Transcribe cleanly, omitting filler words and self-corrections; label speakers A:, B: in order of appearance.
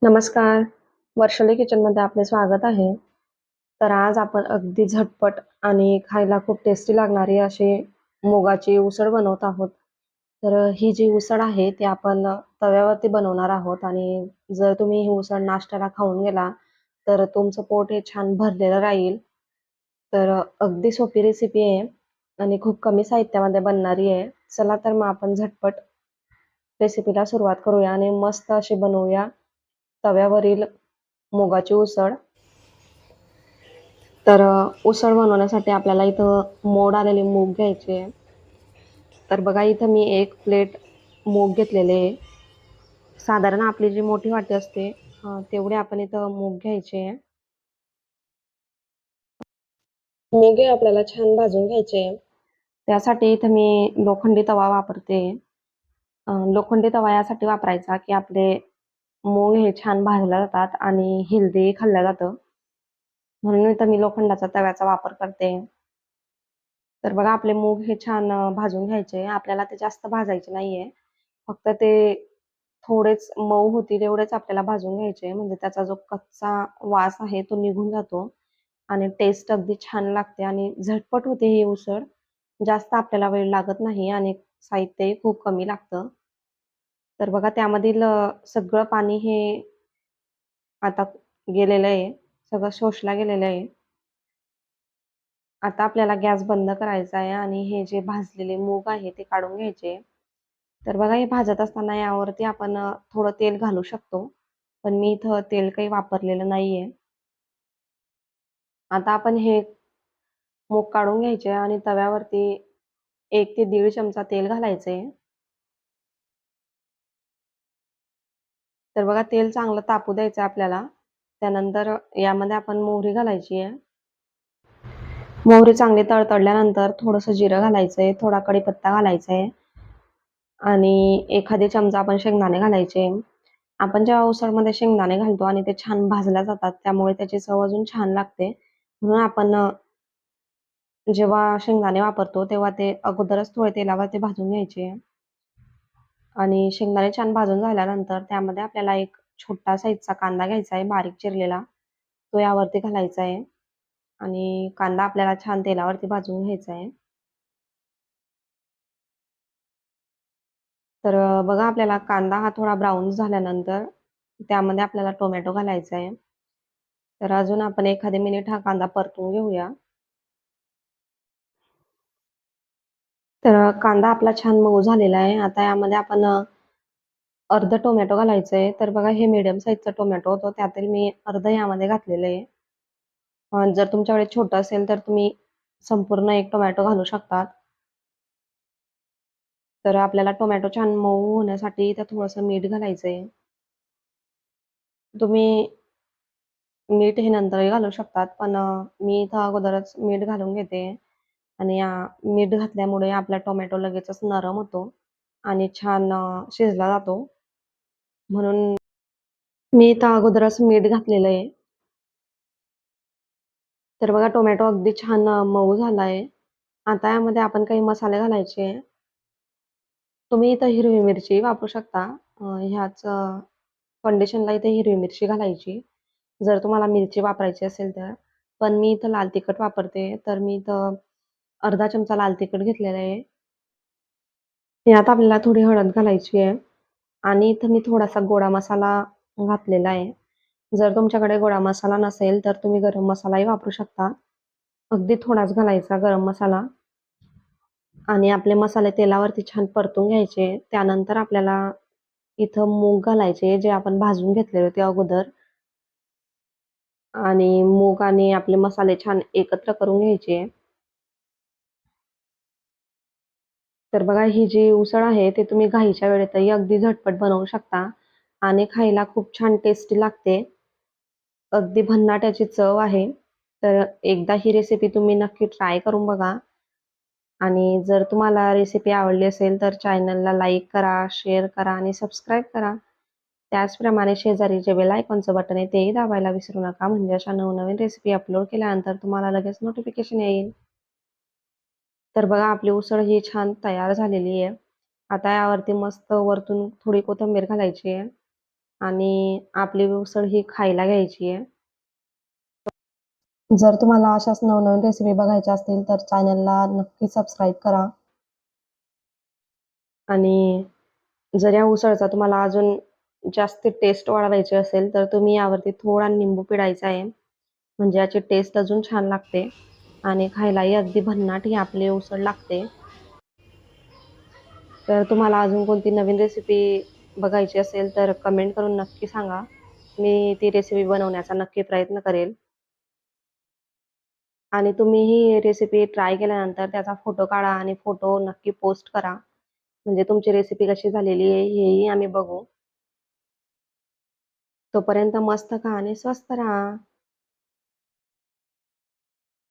A: नमस्कार. वर्षाली किचनमध्ये आपले स्वागत आहे. तर आज आपण अगदी झटपट आणि खायला खूप टेस्टी लागणारी अशी मुगाची उसळ बनवत आहोत. तर ही जी उसळ आहे ती आपण तव्यावरती बनवणार आहोत आणि जर तुम्ही ही उसळ नाश्त्याला खाऊन गेला, तर तुमचं पोट हे छान भरलेलं राहील. तर अगदी सोपी रेसिपी आहे आणि खूप कमी साहित्यामध्ये बनणारी आहे. चला तर मग आपण झटपट रेसिपीला सुरुवात करूया आणि मस्त अशी बनवूया तव्यावरील मुगाची उसळ. तर उसळ बनवण्यासाठी आपल्याला इथं मोड आलेले मूग घ्यायचे. तर बघा इथं मी 1 प्लेट मूग घेतलेले आहे. साधारण आपली जी मोठी वाटी असते तेवढे आपण इथं मूग घ्यायचे. मूग हे आपल्याला छान भाजून घ्यायचे. त्यासाठी इथं मी लोखंडी तवा वापरते. लोखंडी तवा यासाठी वापरायचा की आपले मूग हे छान भाजले जातात आणि हेल्दी खाल्लं जातं. म्हणून इथं मी लोखंडाचा तव्याचा वापर करते. तर बघा आपले मूग हे छान भाजून घ्यायचे. आपल्याला ते जास्त भाजायचे नाहीये. फक्त ते थोडेच मऊ होतील एवढेच आपल्याला भाजून घ्यायचे. म्हणजे त्याचा जो कच्चा वास आहे तो निघून जातो आणि टेस्ट अगदी छान लागते आणि झटपट होते ही उसळ. जास्त आपल्याला वेळ लागत नाही आणि साहित्यही खूप कमी लागतं. तर बघा त्यामधील सगळं पाणी हे आता गेलेलं आहे. सगळं शोषलं गेलेलं आहे. आता आपल्याला गॅस बंद करायचा आहे आणि हे जे भाजलेले मूग आहे ते काढून घ्यायचे. तर बघा हे भाजत असताना यावरती आपण थोडं तेल घालू शकतो. पण मी इथं तेल काही वापरलेलं नाहीये. आता आपण हे मूग काढून घ्यायचे आणि तव्यावरती 1 ते दीड चमचा तेल घालायचे. तर बघा तेल चांगलं तापू द्यायचं आपल्याला. त्यानंतर यामध्ये आपण मोहरी घालायची आहे. मोहरी चांगली तडतडल्यानंतर थोडंसं जिरं घालायचंय, थोडा कढीपत्ता घालायचा आहे आणि एखादे चमचा आपण शेंगदाणे घालायचे. आपण जेव्हा उसळमध्ये शेंगदाणे घालतो आणि ते छान भाजल्या जातात, त्यामुळे त्याची चव अजून छान लागते. म्हणून आपण जेव्हा शेंगदाणे वापरतो, तेव्हा ते अगोदरच थोडे तेलावरती भाजून घ्यायचे आणि शेंगदाणे छान भाजून झाल्यानंतर त्यामध्ये आपल्याला एक छोटा साईजचा कांदा घ्यायचा आहे, बारीक चिरलेला. तो यावरती घालायचा आहे आणि कांदा आपल्याला छान तेलावरती भाजून घ्यायचा आहे. तर बघा आपल्याला कांदा हा थोडा ब्राऊन झाल्यानंतर त्यामध्ये आपल्याला टोमॅटो घालायचा आहे. तर अजून आपण एखादे मिनिट हा कांदा परतून घेऊया. तर कांदा आपला छान मऊ झालेला आहे. आता यामध्ये आपण अर्ध टोमॅटो घालायचं आहे. तर बघा हे मीडियम साईजचा टोमॅटो होता. त्यातील मी अर्ध यामध्ये घातलेलं आहे. जर तुमच्याकडे छोटं असेल तर तुम्ही संपूर्ण 1 टोमॅटो घालू शकतात. तर आपल्याला टोमॅटो छान मऊ होण्यासाठी त्यात थोडंसं मीठ घालायचं आहे. तुम्ही मीठ हे नंतरही घालू शकतात. पण मी इथं अगोदरच मीठ घालून घेते आणि मीठ घातल्यामुळे आपला टोमॅटो लगेचच नरम होतो आणि छान शिजला जातो. म्हणून मी इथं अगोदरच मीठ घातलेलं आहे. तर बघा टोमॅटो अगदी छान मऊ झाला आहे. आता यामध्ये आपण काही मसाले घालायचे. तुम्ही इथं हिरवी मिरची वापरू शकता. ह्याच कंडिशनला इथे हिरवी मिरची घालायची. जर तुम्हाला मिरची वापरायची असेल तर. पण मी इथं लाल तिखट वापरते. तर मी इथं अर्धा चमचा लाल तिखट घेतलेलं आहे. यात आपल्याला थोडी हळद घालायची आहे आणि इथं मी थोडासा गोडा मसाला घातलेला आहे. जर तुमच्याकडे गोडा मसाला नसेल तर तुम्ही गरम मसालाही वापरू शकता. अगदी थोडाच घालायचा गरम मसाला आणि आपले मसाले तेलावरती छान परतून घ्यायचे. त्यानंतर आपल्याला इथं मूग घालायचे जे आपण भाजून घेतलेले होते अगोदर आणि मूग आणि आपले मसाले छान एकत्र करून घ्यायचे. तर बघा ही जी उसळ आहे ती तुम्ही घाईच्या वेळेतही अगदी झटपट बनवू शकता आणि खायला खूप छान टेस्टी लागते. अगदी भन्नाट याची चव आहे. तर एकदा ही रेसिपी तुम्ही नक्की ट्राय करून बघा आणि जर तुम्हाला रेसिपी आवडली असेल तर चॅनलला लाईक करा, शेअर करा आणि सबस्क्राईब करा. त्याचप्रमाणे शेजारी जे बेल आयकॉनचं बटन आहे तेही दाबायला विसरू नका म्हणजे अशा नवनवीन रेसिपी अपलोड केल्यानंतर तुम्हाला लगेच नोटिफिकेशन येईल. तर बघा आपली उसळ ही छान तयार झालेली आहे. आता यावरती मस्त वरतून थोडी कोथिंबीर घालायची आहे आणि आपली उसळ ही खायला घ्यायची आहे. जर तुम्हाला अशाच नवनवीन रेसिपी बघायच्या असतील तर चॅनलला नक्की सबस्क्राईब करा. आणि जर या उसळचा तुम्हाला अजून जास्त टेस्ट वाढवायची असेल तर तुम्ही यावरती थोडा निंबू पिळायचा आहे. म्हणजे याची टेस्ट अजून छान लागते आणि खायलाही अगदी भन्नाट ही आपली उसळ लागते. तर तुम्हाला अजून कोणती नवीन रेसिपी बघायची असेल तर कमेंट करून नक्की सांगा. मी ती रेसिपी बनवण्याचा नक्की प्रयत्न करेल. आणि तुम्ही ही रेसिपी ट्राय केल्यानंतर त्याचा फोटो काढा आणि फोटो नक्की पोस्ट करा. म्हणजे तुमची रेसिपी कशी झालेली आहे हेही आम्ही बघू. तोपर्यंत मस्त खा आणि स्वस्त राहा.